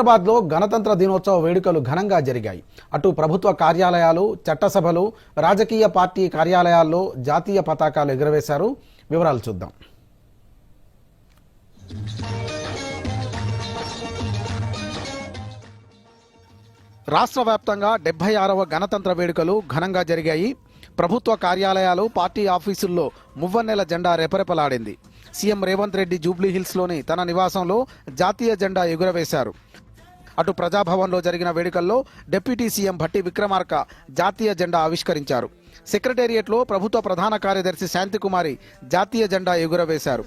హైదరాబాద్లో గణతంత్ర దినోత్సవ వేడుకలు ఘనంగా జరిగాయి. అటు ప్రభుత్వ కార్యాలయాలు, చట్టసభలు, రాజకీయ పార్టీ కార్యాలయాల్లో జాతీయ పతాకాలు ఎగురవేశారు. వివరాలు చూద్దాం. రాష్ట్ర వ్యాప్తంగా 76వ గణతంత్ర వేడుకలు ఘనంగా జరిగాయి. ప్రభుత్వ కార్యాలయాలు, పార్టీ ఆఫీసుల్లో మువ్వన్నెల జెండా రెపరెపలాడింది. సీఎం రేవంత్ రెడ్డి జూబ్లీహిల్స్లోని తన నివాసంలో జాతీయ జెండా ఎగురవేశారు. అటు ప్రజాభవన్లో జరిగిన వేడుకల్లో డిప్యూటీ సీఎం భట్టి విక్రమార్క జాతీయ జెండా ఆవిష్కరించారు. సెక్రటేరియట్లో ప్రభుత్వ ప్రధాన కార్యదర్శి శాంతికుమారి జాతీయ జెండా ఎగురవేశారు.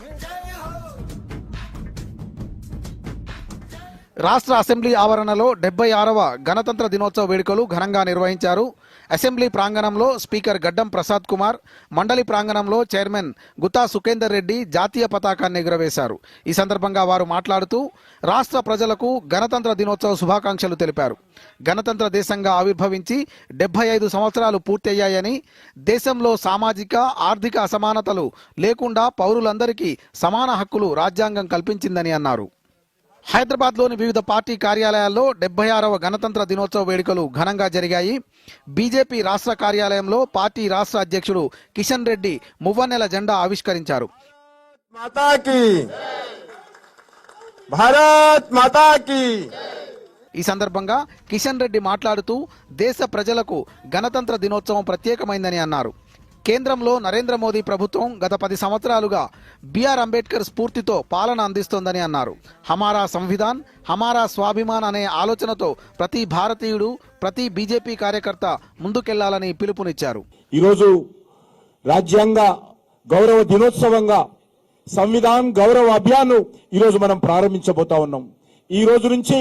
రాష్ట్ర అసెంబ్లీ ఆవరణలో 76వ గణతంత్ర దినోత్సవ వేడుకలు ఘనంగా నిర్వహించారు. అసెంబ్లీ ప్రాంగణంలో స్పీకర్ గడ్డం ప్రసాద్ కుమార్, మండలి ప్రాంగణంలో చైర్మన్ గుతా సుఖేందర్ రెడ్డి జాతీయ పతాకాన్ని ఎగురవేశారు. ఈ సందర్భంగా వారు మాట్లాడుతూ రాష్ట్ర ప్రజలకు గణతంత్ర దినోత్సవ శుభాకాంక్షలు తెలిపారు. గణతంత్ర దేశంగా ఆవిర్భవించి 75 సంవత్సరాలు పూర్తయ్యాయని, దేశంలో సామాజిక, ఆర్థిక అసమానతలు లేకుండా పౌరులందరికీ సమాన హక్కులు రాజ్యాంగం కల్పించిందని అన్నారు. హైదరాబాద్లోని వివిధ పార్టీ కార్యాలయాల్లో 76వ గణతంత్ర దినోత్సవ వేడుకలు ఘనంగా జరిగాయి. బీజేపీ రాష్ట్ర కార్యాలయంలో పార్టీ రాష్ట్ర అధ్యక్షుడు కిషన్ రెడ్డి మువ్వన్నెల జెండా ఆవిష్కరించారు. ఈ సందర్భంగా కిషన్ రెడ్డి మాట్లాడుతూ దేశ ప్రజలకు గణతంత్ర దినోత్సవం ప్రత్యేకమైందని అన్నారు. కేంద్రంలో నరేంద్ర మోదీ ప్రభుత్వం గత 10 సంవత్సరాలుగా బిఆర్ అంబేద్కర్ స్ఫూర్తితో పాలన అందిస్తోందని అన్నారు. హమారా సంవిధాన్, హమారా స్వాభిమాన్ అనే ఆలోచనతో ప్రతి భారతీయుడు, ప్రతి బీజేపీ కార్యకర్త ముందుకెళ్లాలని పిలుపునిచ్చారు. ఈరోజు రాజ్యాంగ గౌరవ దినోత్సవంగా సంవిధాన్ గౌరవ అభియాన్ ఈరోజు మనం ప్రారంభించబోతా ఉన్నాం. ఈ రోజు నుంచి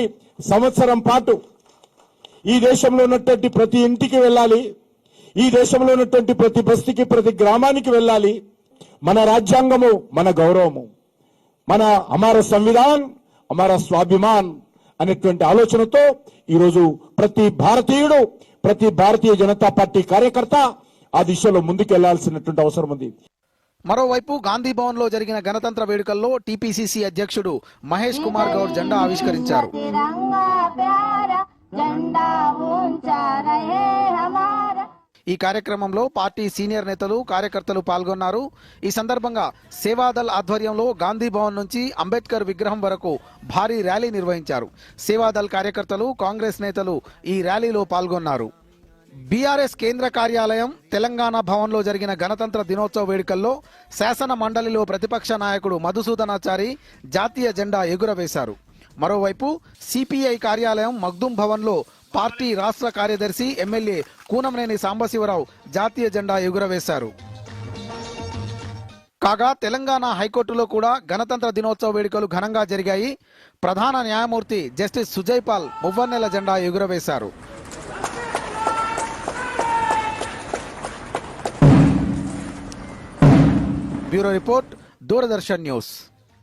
సంవత్సరం పాటు ఈ దేశంలో ఉన్నటువంటి ప్రతి ఇంటికి వెళ్ళాలి, ఈ దేశంలో ఉన్నటువంటి ప్రతి బస్తీకి, ప్రతి గ్రామానికి వెళ్ళాలి. మన రాజ్యాంగము, మన గౌరవము, మన హమారా సంవిధాన్, హమారా స్వాభిమాన్ అనేటువంటి ఆలోచనతో ఈరోజు ప్రతి భారతీయుడు, ప్రతి భారతీయ జనతా పార్టీ కార్యకర్త ఆ దిశలో ముందుకెళ్లాల్సినటువంటి అవసరం ఉంది. మరోవైపు గాంధీ భవన్ లో జరిగిన గణతంత్ర వేడుకల్లో టీపీసీసీ అధ్యక్షుడు మహేష్ కుమార్ గౌడ్ జెండా ఆవిష్కరించారు. ఈ కార్యక్రమంలో పార్టీ సీనియర్ నేతలు, కార్యకర్తలు పాల్గొన్నారు. ఈ సందర్భంగా సేవాదల్ ఆధ్వర్యంలో గాంధీ భవన్ నుంచి అంబేద్కర్ విగ్రహం వరకు భారీ ర్యాలీ నిర్వహించారు. సేవాదల్ కార్యకర్తలు, కాంగ్రెస్ నేతలు ఈ ర్యాలీలో పాల్గొన్నారు. బీఆర్ఎస్ కేంద్ర కార్యాలయం, తెలంగాణ భవన్లో జరిగిన గణతంత్ర దినోత్సవ వేడుకల్లో శాసన మండలిలో ప్రతిపక్ష నాయకుడు మధుసూదనాచారి జాతీయ జెండా ఎగురవేశారు. మరోవైపు సిపిఐ కార్యాలయం మగ్దుం భవన్లో పార్టీ రాష్ట్ర కార్యదర్శి, ఎమ్మెల్యే కూనంనేని సాంబశివరావు జాతీయ జెండా ఎగురవేశారు. కాగా తెలంగాణ హైకోర్టులో కూడా గణతంత్ర దినోత్సవ వేడుకలు ఘనంగా జరిగాయి. ప్రధాన న్యాయమూర్తి జస్టిస్ సుజయ్ పాల్ మువ్వన్నెల జెండా ఎగురవేశారు. Bureau report, Doordarshan news.